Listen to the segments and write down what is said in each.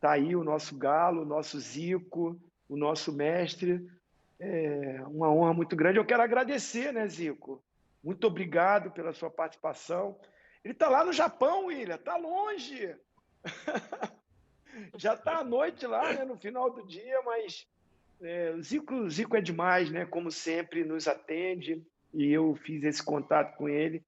tá aí o nosso Galo, o nosso Zico, o nosso mestre. É uma honra muito grande. Eu quero agradecer, né, Zico? Muito obrigado pela sua participação. Ele está lá no Japão, William, está longe. Já está à noite lá, né, no final do dia, mas o Zico é demais, né? Como sempre, nos atende. E eu fiz esse contato com ele.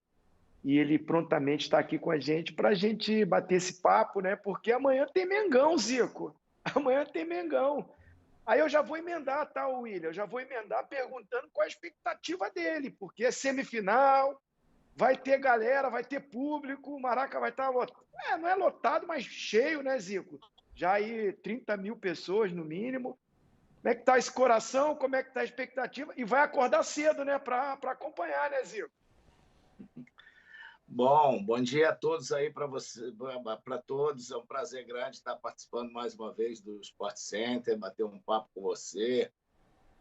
E ele prontamente está aqui com a gente para a gente bater esse papo, né? Porque amanhã tem Mengão, Zico. Amanhã tem Mengão. Aí eu já vou emendar, tá, William? Eu já vou emendar perguntando qual a expectativa dele, porque é semifinal, vai ter galera, vai ter público, o Maraca vai estar lotado. Não é lotado, mas cheio, né, Zico? Já aí 30 mil pessoas no mínimo. Como é que tá esse coração? Como é que tá a expectativa? E vai acordar cedo, né, para acompanhar, né, Zico? Bom dia a todos aí para você, para todos. É um prazer grande estar participando mais uma vez do Sport Center, bater um papo com você,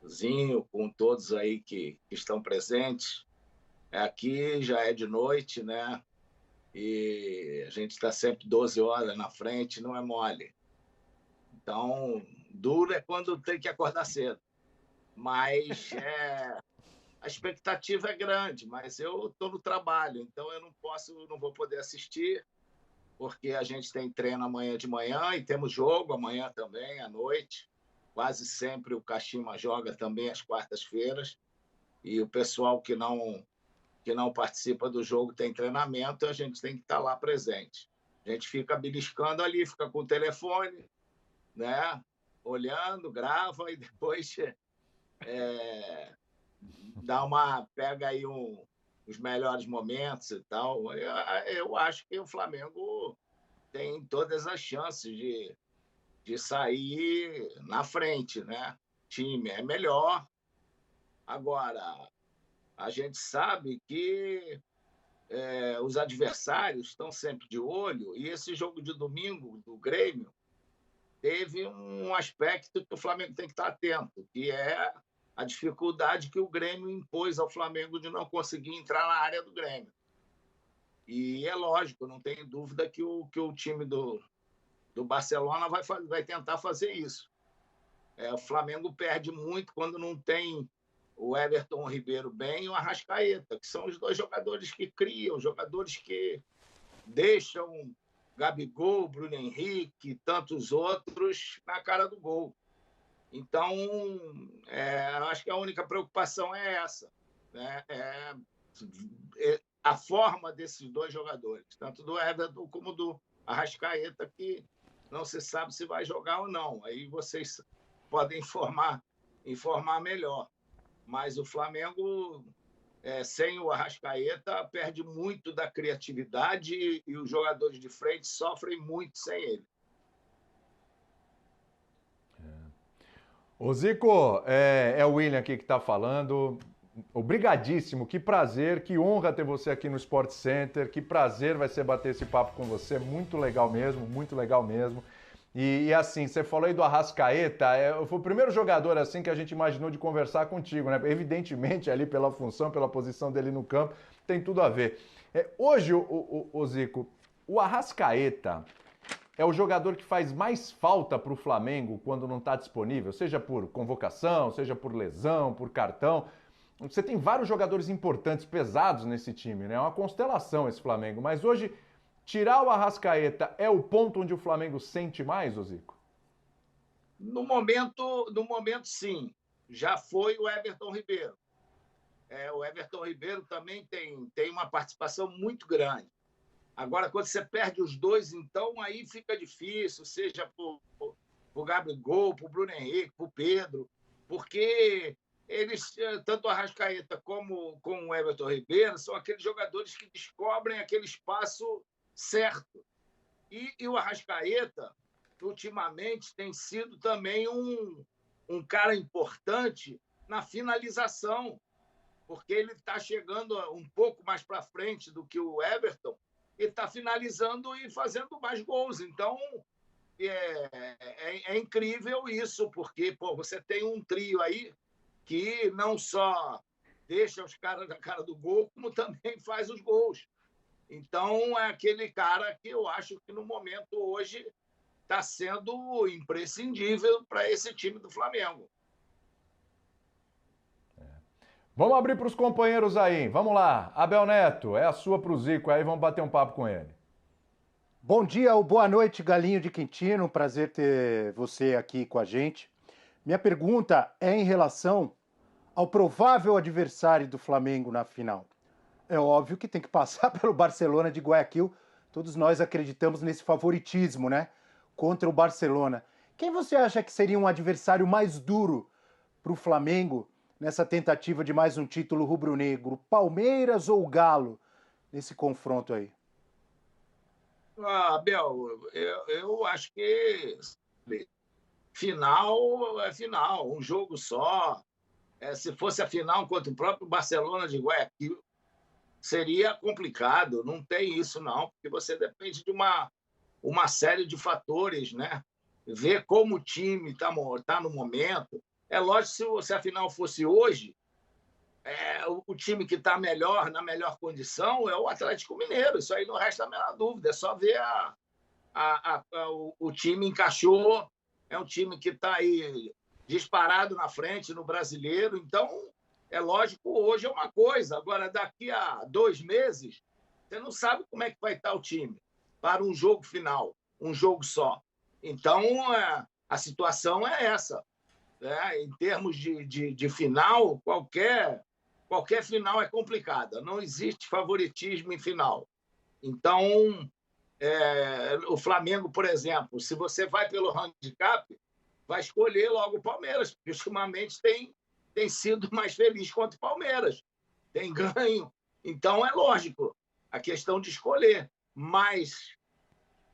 Zinho, com todos aí que estão presentes. Aqui já é de noite, né? E a gente está sempre 12 horas na frente, não é mole. Então, duro é quando tem que acordar cedo. Mas a expectativa é grande, mas eu estou no trabalho, então eu não vou poder assistir, porque a gente tem treino amanhã de manhã e temos jogo amanhã também, à noite. Quase sempre o Kashima joga também às quartas-feiras, e o pessoal que não participa do jogo tem treinamento, a gente tem que estar lá presente. A gente fica beliscando ali, fica com o telefone, né? Olhando, grava e depois pega aí os melhores momentos e tal. Eu acho que o Flamengo tem todas as chances de sair na frente, né? O time é melhor. Agora, a gente sabe que os adversários estão sempre de olho, e esse jogo de domingo do Grêmio teve um aspecto que o Flamengo tem que estar atento, que é a dificuldade que o Grêmio impôs ao Flamengo de não conseguir entrar na área do Grêmio. E é lógico, não tenho dúvida que o time do Barcelona vai tentar fazer isso. O Flamengo perde muito quando não tem o Everton Ribeiro bem e o Arrascaeta, que são os dois jogadores que criam, jogadores que deixam Gabigol, Bruno Henrique e tantos outros na cara do gol. Então, acho que a única preocupação é essa, né? A forma desses dois jogadores, tanto do Everton como do Arrascaeta, que não se sabe se vai jogar ou não. Aí vocês podem informar melhor. Mas o Flamengo, sem o Arrascaeta, perde muito da criatividade e os jogadores de frente sofrem muito sem ele. Ô Zico, é o William aqui que está falando. Obrigadíssimo, que prazer, que honra ter você aqui no Sport Center, que prazer vai ser bater esse papo com você, muito legal mesmo, muito legal mesmo. E assim, você falou aí do Arrascaeta, foi o primeiro jogador assim que a gente imaginou de conversar contigo, né? Evidentemente ali pela função, pela posição dele no campo, tem tudo a ver. Hoje, o Zico, o Arrascaeta é o jogador que faz mais falta para o Flamengo quando não está disponível, seja por convocação, seja por lesão, por cartão. Você tem vários jogadores importantes, pesados nesse time, né? É uma constelação esse Flamengo. Mas hoje, tirar o Arrascaeta é o ponto onde o Flamengo sente mais, ô Zico? No momento, sim. Já foi o Everton Ribeiro. O Everton Ribeiro também tem uma participação muito grande. Agora, quando você perde os dois, então aí fica difícil, seja para o Gabigol, para o Bruno Henrique, para o Pedro, porque eles, tanto o Arrascaeta como o Everton Ribeiro, são aqueles jogadores que descobrem aquele espaço certo. E o Arrascaeta, ultimamente, tem sido também um cara importante na finalização, porque ele está chegando um pouco mais para frente do que o Everton, ele está finalizando e fazendo mais gols. Então, é incrível isso, porque você tem um trio aí que não só deixa os caras na cara do gol, como também faz os gols. Então, é aquele cara que eu acho que, no momento, hoje, está sendo imprescindível para esse time do Flamengo. Vamos abrir para os companheiros aí. Vamos lá. Abel Neto, é a sua para o Zico aí, vamos bater um papo com ele. Bom dia ou boa noite, Galinho de Quintino. Prazer ter você aqui com a gente. Minha pergunta é em relação ao provável adversário do Flamengo na final. É óbvio que tem que passar pelo Barcelona de Guayaquil. Todos nós acreditamos nesse favoritismo, né? Contra o Barcelona. Quem você acha que seria um adversário mais duro para o Flamengo nessa tentativa de mais um título rubro-negro? Palmeiras ou Galo nesse confronto aí? Abel, eu acho que final é final, um jogo só. Se fosse a final contra o próprio Barcelona de Guayaquil, seria complicado. Não tem isso, não, porque você depende de uma série de fatores, né? Ver como o time está no momento. É lógico, se a final fosse hoje, o time que está na melhor condição é o Atlético Mineiro. Isso aí não resta a menor dúvida. É só ver o time encaixou. É um time que está aí disparado na frente no Brasileiro. Então, é lógico, hoje é uma coisa. Agora, daqui a 2 meses, você não sabe como é que vai estar o time para um jogo final, um jogo só. Então, a situação é essa. Em termos de final, qualquer final é complicada. Não existe favoritismo em final. Então, o Flamengo, por exemplo, se você vai pelo handicap, vai escolher logo o Palmeiras, porque ultimamente tem sido mais feliz contra o Palmeiras. Tem ganho. Então, é lógico, a questão de escolher. Mas,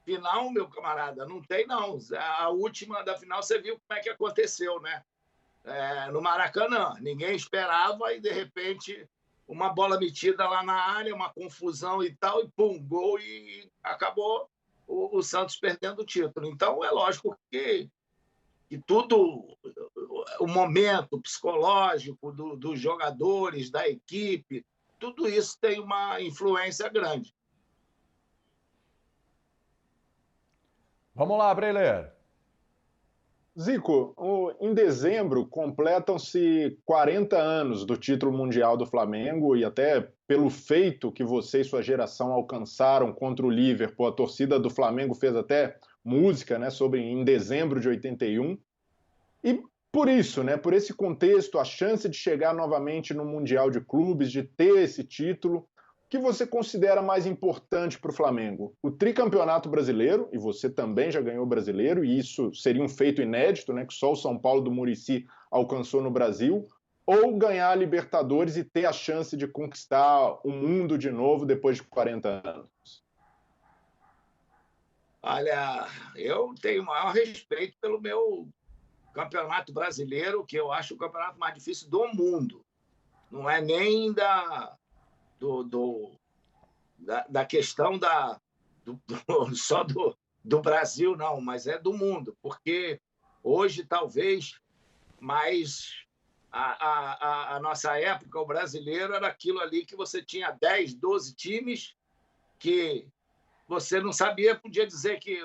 final, meu camarada, não tem, não. A última da final, você viu como é que aconteceu, né? No Maracanã. Ninguém esperava e, de repente, uma bola metida lá na área, uma confusão e tal, e pum, gol, e acabou o Santos perdendo o título. Então, é lógico que tudo, o momento psicológico dos jogadores, da equipe, tudo isso tem uma influência grande. Vamos lá, Breler. Zico, em dezembro completam-se 40 anos do título mundial do Flamengo e até pelo feito que você e sua geração alcançaram contra o Liverpool, a torcida do Flamengo fez até música, né, sobre em dezembro de 81. E por isso, né, por esse contexto, a chance de chegar novamente no Mundial de Clubes, de ter esse título, o que você considera mais importante para o Flamengo? O tricampeonato brasileiro, e você também já ganhou o brasileiro, e isso seria um feito inédito, né, que só o São Paulo do Muricy alcançou no Brasil, ou ganhar a Libertadores e ter a chance de conquistar o mundo de novo depois de 40 anos? Olha, eu tenho o maior respeito pelo meu campeonato brasileiro, que eu acho o campeonato mais difícil do mundo. Não é nem da questão só do Brasil, não, mas é do mundo, porque hoje, talvez, mais a nossa época, o brasileiro era aquilo ali que você tinha 10, 12 times que você não sabia, podia dizer que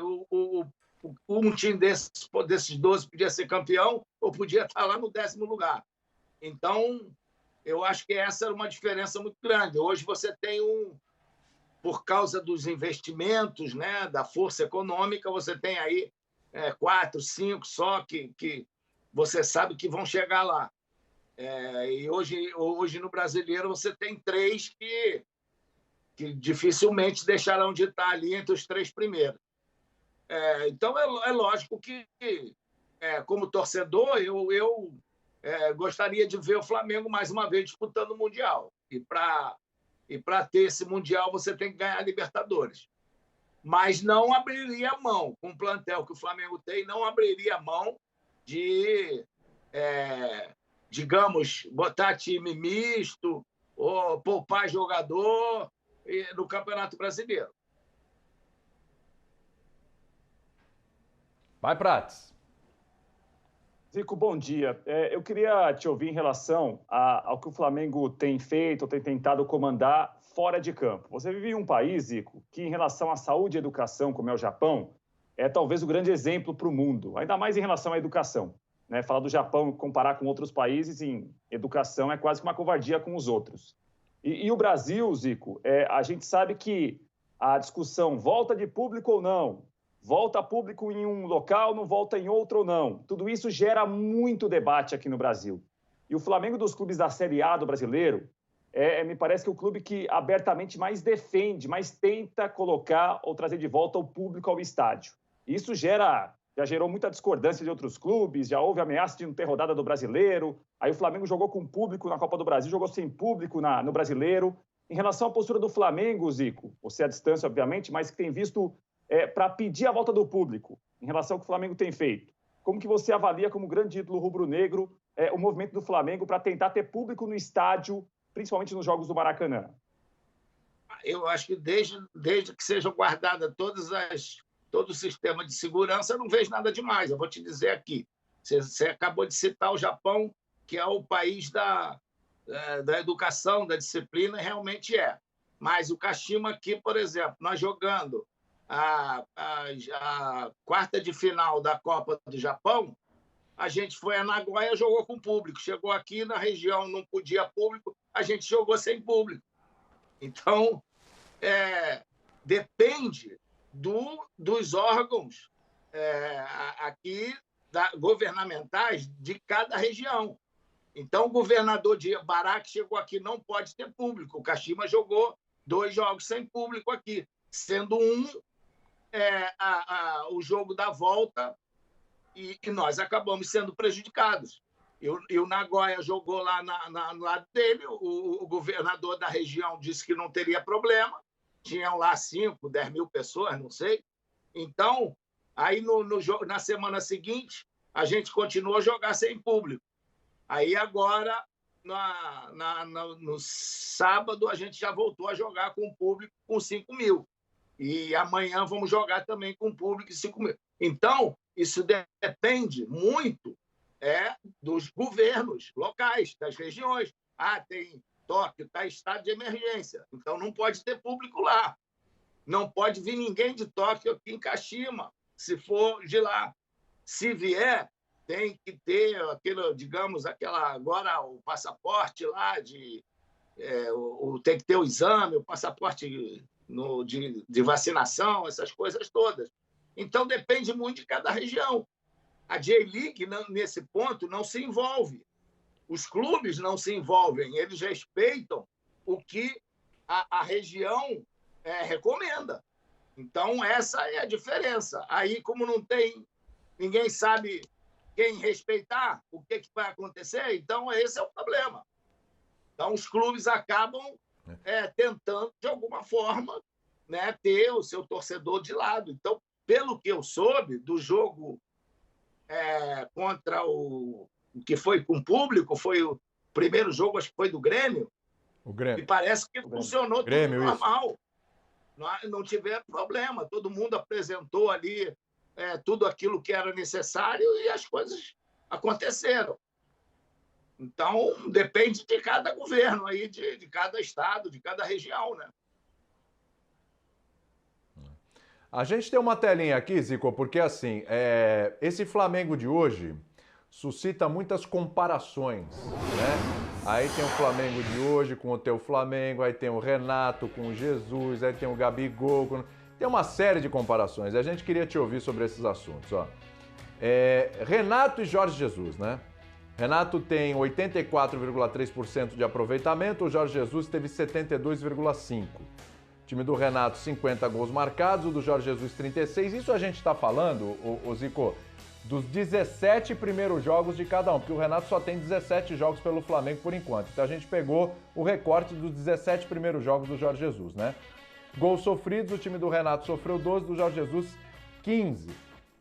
um time desses 12 podia ser campeão ou podia estar lá no 10º lugar. Então, eu acho que essa era uma diferença muito grande. Hoje você tem por causa dos investimentos, né, da força econômica, você tem aí 4, 5 só que você sabe que vão chegar lá. E hoje no brasileiro você tem 3 que dificilmente deixarão de estar ali entre os 3 primeiros. Então, é lógico que, como torcedor, eu gostaria de ver o Flamengo mais uma vez disputando o Mundial. E para ter esse Mundial, você tem que ganhar a Libertadores. Mas não abriria a mão, com o plantel que o Flamengo tem, não abriria a mão de, digamos, botar time misto ou poupar jogador no Campeonato Brasileiro. Vai, Prates. Zico, bom dia. Eu queria te ouvir em relação ao que o Flamengo tem feito, ou tem tentado comandar fora de campo. Você vive em um país, Zico, que em relação à saúde e educação, como é o Japão, é talvez o grande exemplo para o mundo, ainda mais em relação à educação. Né? Falar do Japão, comparar com outros países em educação é quase que uma covardia com os outros. E o Brasil, Zico, a gente sabe que a discussão volta de público ou não, volta público em um local, não volta em outro ou não, tudo isso gera muito debate aqui no Brasil. E o Flamengo dos clubes da Série A do brasileiro me parece que é o clube que abertamente mais defende, mais tenta colocar ou trazer de volta o público ao estádio. Isso já gerou muita discordância de outros clubes, já houve ameaça de não ter rodada do Brasileiro, aí o Flamengo jogou com público na Copa do Brasil, jogou sem público no Brasileiro. Em relação à postura do Flamengo, Zico, você à distância, obviamente, mas que tem visto para pedir a volta do público, em relação ao que o Flamengo tem feito. Como que você avalia como grande ídolo rubro-negro o movimento do Flamengo para tentar ter público no estádio, principalmente nos jogos do Maracanã? Eu acho que desde que sejam guardadas todo o sistema de segurança, eu não vejo nada demais. Eu vou te dizer aqui, você acabou de citar o Japão, que é o país da educação, da disciplina, realmente é. Mas o Kashima aqui, por exemplo, nós jogando a quarta de final da Copa do Japão, a gente foi a Nagoya, jogou com público. Chegou aqui na região, não podia público, a gente jogou sem público. Então, depende dos órgãos aqui governamentais de cada região. Então, o governador de Barack chegou aqui, não pode ter público. O Kashima jogou 2 jogos sem público aqui, sendo o jogo da volta, e nós acabamos sendo prejudicados. E o Nagoya jogou lá no lado dele, o governador da região disse que não teria problema, tinham lá 5, 10 mil pessoas, não sei. Então, aí na semana seguinte, a gente continuou a jogar sem público. Aí agora, no sábado, a gente já voltou a jogar com público com 5 mil. E amanhã vamos jogar também com público de 5 mil. Então, isso depende muito dos governos locais, das regiões. Tem Tóquio, está em estado de emergência, então não pode ter público lá. Não pode vir ninguém de Tóquio aqui em Kashima, se for de lá. Se vier, tem que ter agora o passaporte lá, tem que ter o exame, o passaporte de vacinação, essas coisas todas. Então, depende muito de cada região. A J-League, nesse ponto, não se envolve. Os clubes não se envolvem, eles respeitam o que a região recomenda. Então, essa é a diferença. Aí, como não tem, ninguém sabe quem respeitar, o que vai acontecer, então esse é o problema. Então, os clubes acabam tentando, de alguma forma, ter o seu torcedor de lado. Então, pelo que eu soube do jogo contra o que foi com público, foi o primeiro jogo, acho que foi do Grêmio, e parece que funcionou tudo normal. Não tiver problema, todo mundo apresentou ali tudo aquilo que era necessário e as coisas aconteceram. Então, depende de cada governo, aí, de cada estado, de cada região, né? A gente tem uma telinha aqui, Zico, porque assim, esse Flamengo de hoje suscita muitas comparações, né? Aí tem o Flamengo de hoje com o teu Flamengo, aí tem o Renato com o Jesus, aí tem o Gabigol, tem uma série de comparações. A gente queria te ouvir sobre esses assuntos, ó. Renato e Jorge Jesus, né? Renato tem 84,3% de aproveitamento, o Jorge Jesus teve 72,5%. O time do Renato, 50 gols marcados, o do Jorge Jesus, 36. Isso a gente está falando, ô Zico, dos 17 primeiros jogos de cada um, porque o Renato só tem 17 jogos pelo Flamengo por enquanto. Então a gente pegou o recorte dos 17 primeiros jogos do Jorge Jesus, né? Gols sofridos, o time do Renato sofreu 12, do Jorge Jesus, 15.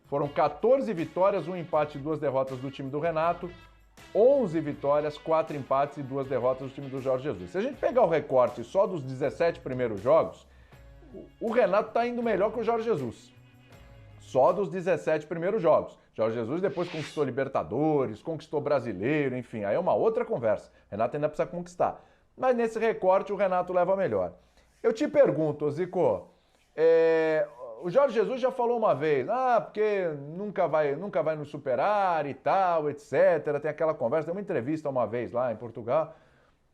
Foram 14 vitórias, 1 empate e 2 derrotas do time do Renato, 11 vitórias, 4 empates e 2 derrotas do time do Jorge Jesus. Se a gente pegar o recorte só dos 17 primeiros jogos, o Renato está indo melhor que o Jorge Jesus. Só dos 17 primeiros jogos. Jorge Jesus depois conquistou Libertadores, conquistou Brasileiro, enfim, aí é uma outra conversa. Renato ainda precisa conquistar. Mas nesse recorte o Renato leva melhor. Eu te pergunto, Zico, o Jorge Jesus já falou uma vez, porque nunca vai nos superar e tal, etc. Tem aquela conversa, tem uma entrevista uma vez lá em Portugal.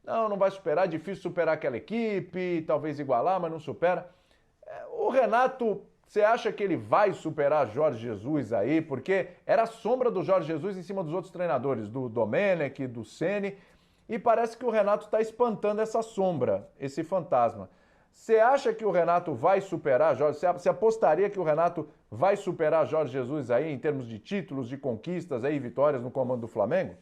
Não vai superar, é difícil superar aquela equipe, talvez igualar, mas não supera. O Renato, você acha que ele vai superar Jorge Jesus aí? Porque era a sombra do Jorge Jesus em cima dos outros treinadores, do Domenech, do Ceni, e parece que o Renato está espantando essa sombra, esse fantasma. Você acha que o Renato vai superar Jorge? Você apostaria que o Renato vai superar Jorge Jesus aí em termos de títulos, de conquistas, aí, vitórias no comando do Flamengo?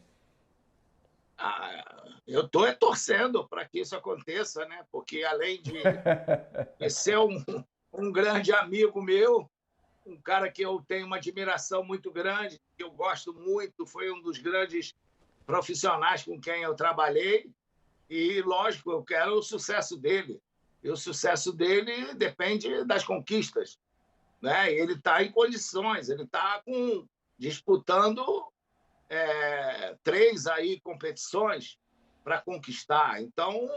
Eu estou torcendo para que isso aconteça, né? Porque além de ser um grande amigo meu, um cara que eu tenho uma admiração muito grande, que eu gosto muito, foi um dos grandes profissionais com quem eu trabalhei, e, lógico, eu quero o sucesso dele. E o sucesso dele depende das conquistas, né? Ele está em condições, ele está disputando 3 aí competições para conquistar. Então,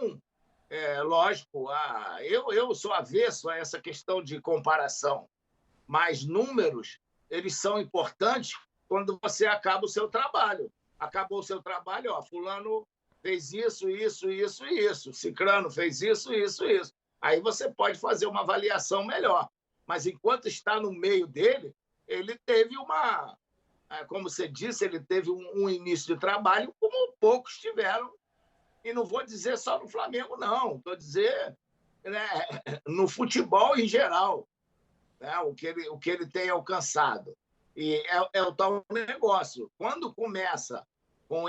lógico, eu sou avesso a essa questão de comparação, mas números, eles são importantes quando você acaba o seu trabalho. Acabou o seu trabalho, fulano fez isso, isso, isso e isso. Cicrano fez isso, isso e isso. Aí você pode fazer uma avaliação melhor. Mas enquanto está no meio dele, ele teve como você disse, ele teve um início de trabalho como poucos tiveram. E não vou dizer só no Flamengo, não. Estou dizendo, né, no futebol em geral, né, o que ele tem alcançado. E é o tal negócio. Quando começa com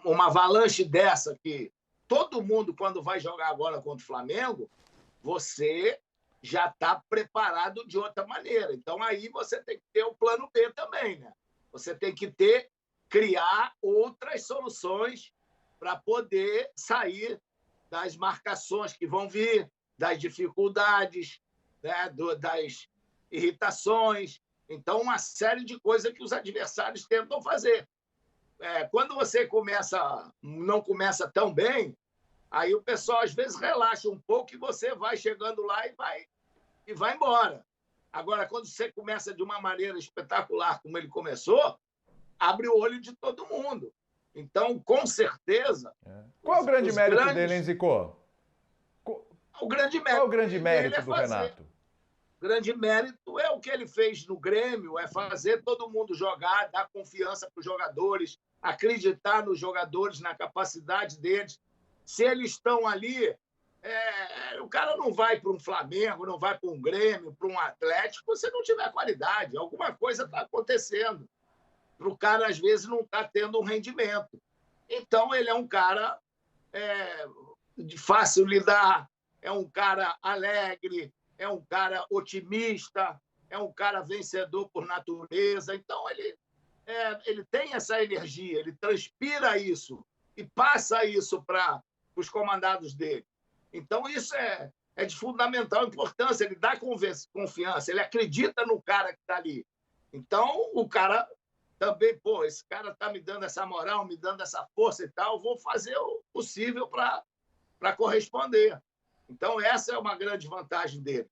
uma avalanche dessa, que todo mundo, quando vai jogar agora contra o Flamengo, você já está preparado de outra maneira. Então, aí você tem que ter o plano B também, né? Você tem que criar outras soluções para poder sair das marcações que vão vir, das dificuldades, né, das irritações. Então, uma série de coisas que os adversários tentam fazer. Quando você não começa tão bem, aí o pessoal às vezes relaxa um pouco e você vai chegando lá e vai embora. Agora, quando você começa de uma maneira espetacular, como ele começou, abre o olho de todo mundo. Então, com certeza... Qual é o grande mérito dele, hein, Zico? Qual é o grande mérito do Renato? O grande mérito é o que ele fez no Grêmio, é fazer todo mundo jogar, dar confiança para os jogadores, acreditar nos jogadores, na capacidade deles. Se eles estão ali, o cara não vai para um Flamengo, não vai para um Grêmio, para um Atlético, se não tiver qualidade. Alguma coisa está acontecendo. Para o cara, às vezes, não está tendo um rendimento. Então, ele é um cara de fácil lidar, é um cara alegre, é um cara otimista, é um cara vencedor por natureza. Então, ele tem essa energia, ele transpira isso e passa isso para os comandados dele. Então, isso é de fundamental importância. Ele dá confiança, ele acredita no cara que está ali. Então, o cara também, esse cara está me dando essa moral, me dando essa força e tal, vou fazer o possível para corresponder. Então, essa é uma grande vantagem dele.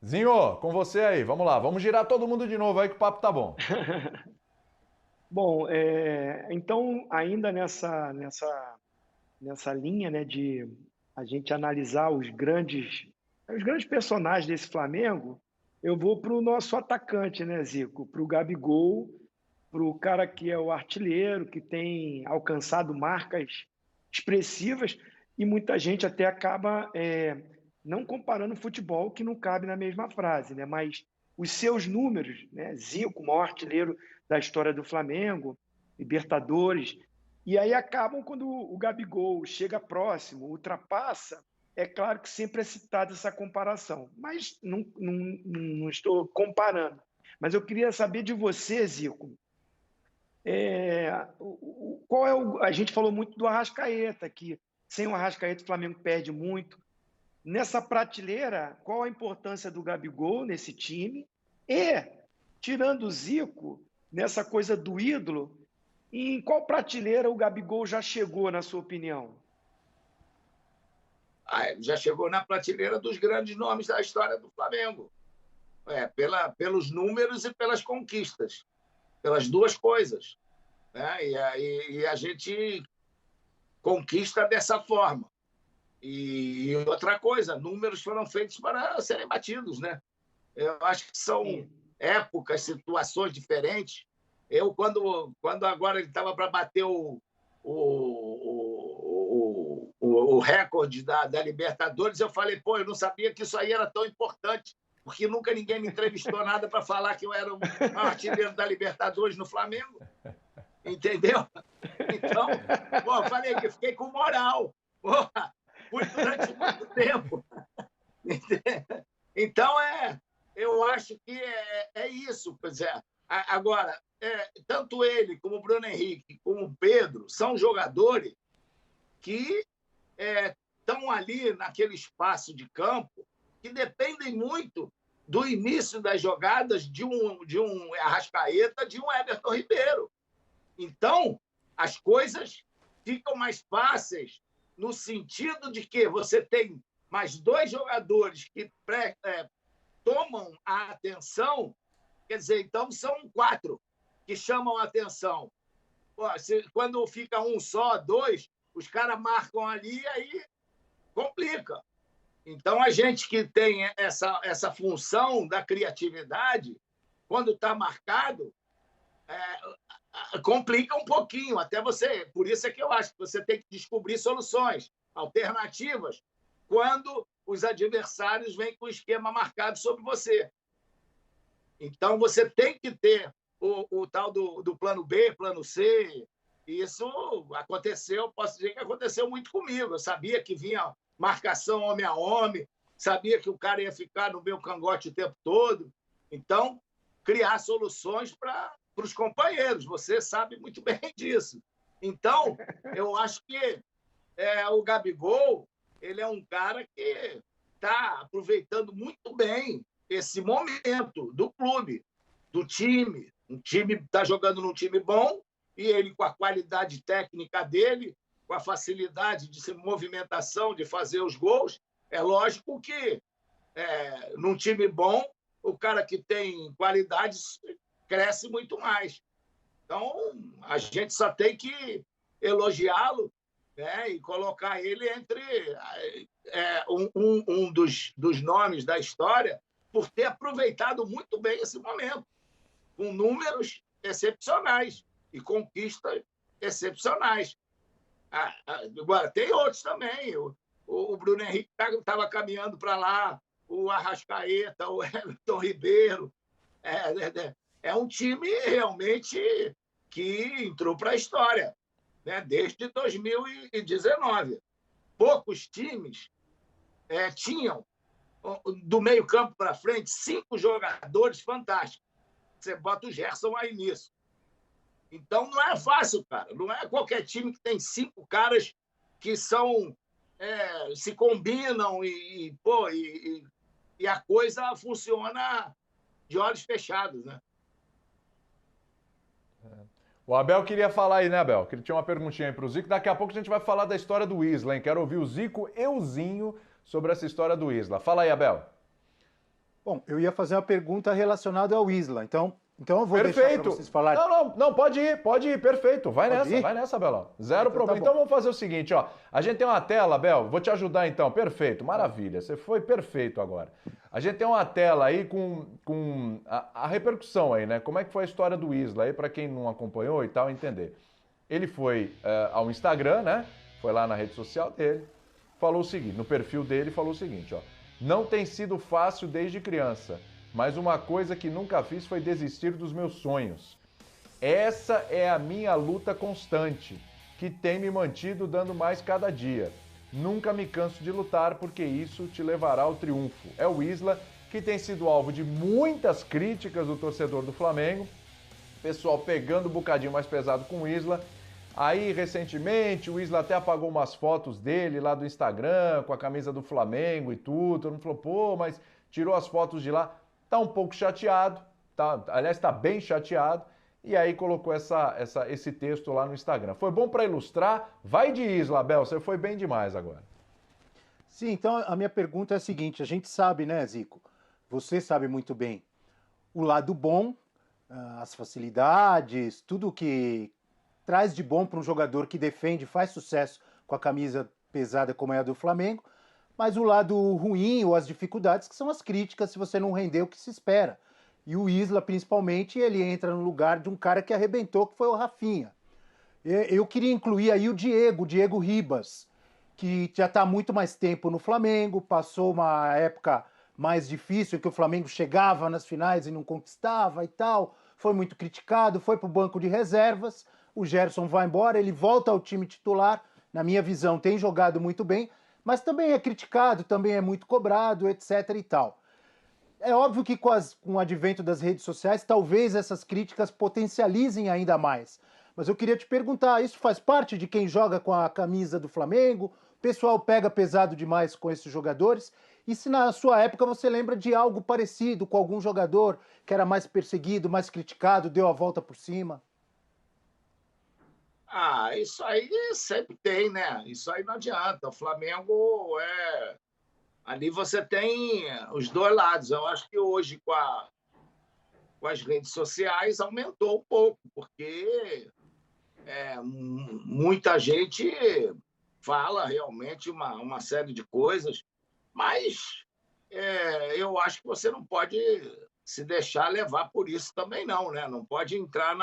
Zinho, com você aí, vamos lá, vamos girar todo mundo de novo aí que o papo tá bom. Bom, então, ainda nessa linha, né, de a gente analisar os grandes personagens desse Flamengo, eu vou para o nosso atacante, né, Zico? Para o Gabigol, para o cara que é o artilheiro, que tem alcançado marcas expressivas, e muita gente até acaba não comparando futebol, que não cabe na mesma frase, né? Mas os seus números, né? Zico, o maior artilheiro da história do Flamengo, Libertadores, e aí acabam quando o Gabigol chega próximo, ultrapassa, é claro que sempre é citada essa comparação, mas não estou comparando. Mas eu queria saber de você, Zico, a gente falou muito do Arrascaeta, que sem o Arrascaeta o Flamengo perde muito. Nessa prateleira, qual a importância do Gabigol nesse time? E, tirando o Zico, nessa coisa do ídolo, em qual prateleira o Gabigol já chegou, na sua opinião? já chegou na prateleira dos grandes nomes da história do Flamengo. Pelos números e pelas conquistas, pelas duas coisas, né? E a gente conquista dessa forma. E outra coisa, números foram feitos para serem batidos, né? Eu acho que são épocas, situações diferentes. Quando agora ele estava para bater o recorde da Libertadores, eu falei, eu não sabia que isso aí era tão importante, porque nunca ninguém me entrevistou nada para falar que eu era o maior artilheiro da Libertadores no Flamengo. Entendeu? Então, eu falei que fiquei com moral. Fui durante muito tempo. Então, eu acho que é isso. Pois é. Agora, tanto ele, como o Bruno Henrique, como o Pedro, são jogadores que estão ali naquele espaço de campo que dependem muito do início das jogadas de um Arrascaeta, de um Everton Ribeiro. Então, as coisas ficam mais fáceis no sentido de que você tem mais dois jogadores que tomam a atenção, quer dizer, então são 4 que chamam a atenção. Quando fica um só, 2, os caras marcam ali e aí complica. Então, a gente que tem essa função da criatividade, quando está marcado, complica um pouquinho. Até você. Por isso é que eu acho que você tem que descobrir soluções, alternativas, quando os adversários vêm com o esquema marcado sobre você. Então, você tem que ter o tal do plano B, plano C. Isso aconteceu, posso dizer que aconteceu muito comigo. Eu sabia que vinha marcação homem a homem, sabia que o cara ia ficar no meu cangote o tempo todo. Então, criar soluções para os companheiros. Você sabe muito bem disso. Então, eu acho que o Gabigol, ele é um cara que está aproveitando muito bem esse momento do clube, do time. O time está jogando num time bom e ele, com a qualidade técnica dele, com a facilidade de movimentação, de fazer os gols, é lógico que num time bom, o cara que tem qualidades cresce muito mais. Então, a gente só tem que elogiá-lo, né, e colocar ele entre um dos nomes da história por ter aproveitado muito bem esse momento, com números excepcionais e conquistas excepcionais. Agora, tem outros também. O Bruno Henrique estava caminhando para lá, o Arrascaeta, o Everton Ribeiro. É um time realmente que entrou para a história, né, desde 2019. Poucos times tinham, do meio campo para frente, 5 jogadores fantásticos. Você bota o Gerson aí nisso. Então, não é fácil, cara. Não é qualquer time que tem 5 caras que se combinam e a coisa funciona de olhos fechados, né? O Abel queria falar aí, né, Abel? Que ele tinha uma perguntinha aí pro Zico. Daqui a pouco a gente vai falar da história do Isla, hein? Quero ouvir o Zico e o Zinho sobre essa história do Isla. Fala aí, Abel. Bom, eu ia fazer uma pergunta relacionada ao Isla, então eu vou deixar para vocês falarem. Não, pode ir, perfeito. Vai nessa, Abelão. Zero problema. Então vamos fazer o seguinte, ó. A gente tem uma tela, Abel, vou te ajudar então. Perfeito, maravilha. Você foi perfeito agora. A gente tem uma tela aí com a repercussão aí, né? Como é que foi a história do Isla aí, para quem não acompanhou e tal, entender. Ele foi ao Instagram, né? Foi lá na rede social dele, falou o seguinte, no perfil dele falou o seguinte, ó. Não tem sido fácil desde criança, mas uma coisa que nunca fiz foi desistir dos meus sonhos. Essa é a minha luta constante, que tem me mantido dando mais cada dia. Nunca me canso de lutar, porque isso te levará ao triunfo. É o Isla, que tem sido alvo de muitas críticas do torcedor do Flamengo. Pessoal pegando um bocadinho mais pesado com o Isla. Aí, recentemente, o Isla até apagou umas fotos dele lá do Instagram, com a camisa do Flamengo e tudo. Todo mundo falou, pô, mas tirou as fotos de lá. Tá um pouco chateado, aliás, tá bem chateado. E aí colocou esse texto lá no Instagram. Foi bom para ilustrar. Vai de Isla, Abel, você foi bem demais agora. Sim, então a minha pergunta é a seguinte: a gente sabe, né, Zico? Você sabe muito bem o lado bom, as facilidades, tudo que traz de bom para um jogador que defende, faz sucesso com a camisa pesada como é a do Flamengo, mas o lado ruim ou as dificuldades que são as críticas se você não render o que se espera. E o Isla, principalmente, ele entra no lugar de um cara que arrebentou, que foi o Rafinha. Eu queria incluir aí o Diego Ribas, que já está muito mais tempo no Flamengo, passou uma época mais difícil, que o Flamengo chegava nas finais e não conquistava e tal, foi muito criticado, foi para o banco de reservas, o Gerson vai embora, ele volta ao time titular, na minha visão tem jogado muito bem, mas também é criticado, também é muito cobrado, etc e tal. É óbvio que com o advento das redes sociais, talvez essas críticas potencializem ainda mais. Mas eu queria te perguntar, isso faz parte de quem joga com a camisa do Flamengo? O pessoal pega pesado demais com esses jogadores? E se na sua época você lembra de algo parecido com algum jogador que era mais perseguido, mais criticado, deu a volta por cima? Isso aí sempre tem, né? Isso aí não adianta. O Flamengo ali você tem os dois lados. Eu acho que hoje, com as redes sociais, aumentou um pouco, porque muita gente fala realmente uma série de coisas, mas eu acho que você não pode se deixar levar por isso também, não, né? Não pode entrar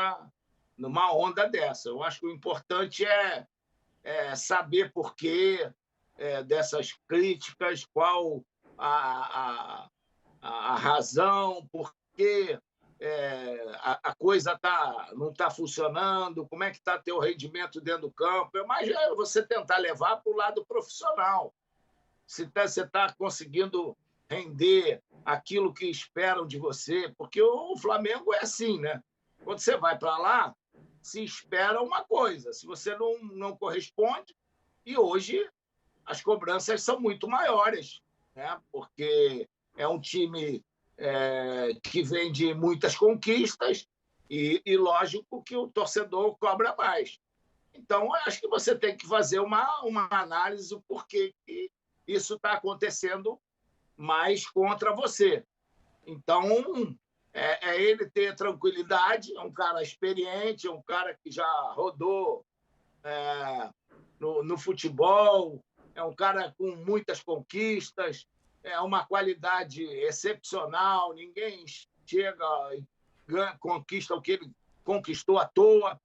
numa onda dessa. Eu acho que o importante é saber por quê dessas críticas, qual a razão, por que a coisa não está funcionando, como é que está teu rendimento dentro do campo. Mas é você tentar levar para o lado profissional. Se você está conseguindo render aquilo que esperam de você, porque o Flamengo é assim, né? Quando você vai para lá, se espera uma coisa, se você não corresponde, e hoje as cobranças são muito maiores, né? Porque é um time que vem de muitas conquistas e lógico que o torcedor cobra mais. Então, acho que você tem que fazer uma análise do porquê que isso está acontecendo mais contra você. Então, ele ter tranquilidade, é um cara experiente, é um cara que já rodou no futebol, é um cara com muitas conquistas, é uma qualidade excepcional, ninguém chega e conquista o que ele conquistou à toa.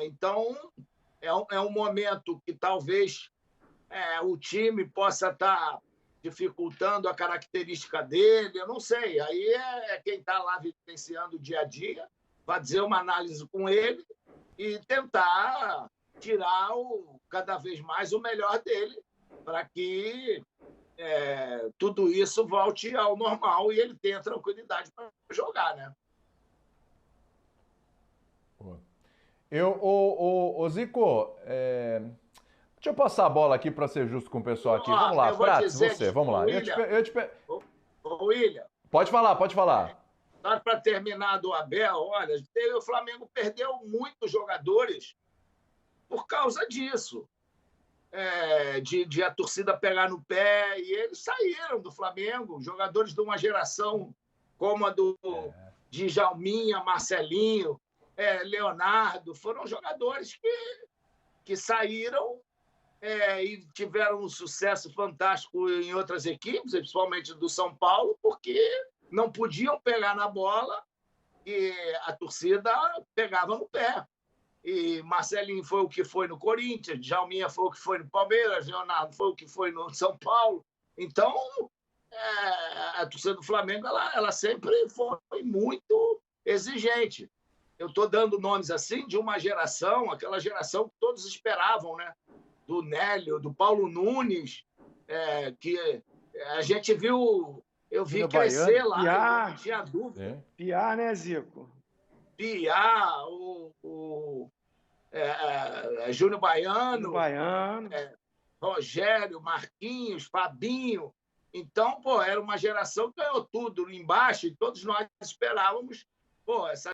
Então, é um momento que talvez o time possa estar dificultando a característica dele, eu não sei. Aí quem está lá vivenciando o dia a dia, vai dizer uma análise com ele e tentar tirar cada vez mais o melhor dele para que tudo isso volte ao normal e ele tenha tranquilidade para jogar, né? Zico, deixa eu passar a bola aqui para ser justo com o pessoal aqui. Vamos lá, Prats, você, vamos lá. William. Pode falar. Só para terminar do Abel, olha, o Flamengo perdeu muitos jogadores por causa disso. De a torcida pegar no pé, e eles saíram do Flamengo, jogadores de uma geração como a de Djalminha, Marcelinho, Leonardo, foram jogadores que saíram e tiveram um sucesso fantástico em outras equipes, principalmente do São Paulo, porque não podiam pegar na bola e a torcida pegava no pé. E Marcelinho foi o que foi no Corinthians, Djalminha foi o que foi no Palmeiras, Leonardo foi o que foi no São Paulo. Então, a torcida do Flamengo ela sempre foi muito exigente. Eu estou dando nomes assim de uma geração, aquela geração que todos esperavam, né? Do Nélio, do Paulo Nunes, que a gente viu, eu vi crescer lá, Piá, não tinha dúvida. Piá, né, Zico? Piá, Júnior Baiano, Rogério, Marquinhos, Fabinho. Então, era uma geração que ganhou tudo embaixo e todos nós esperávamos, essa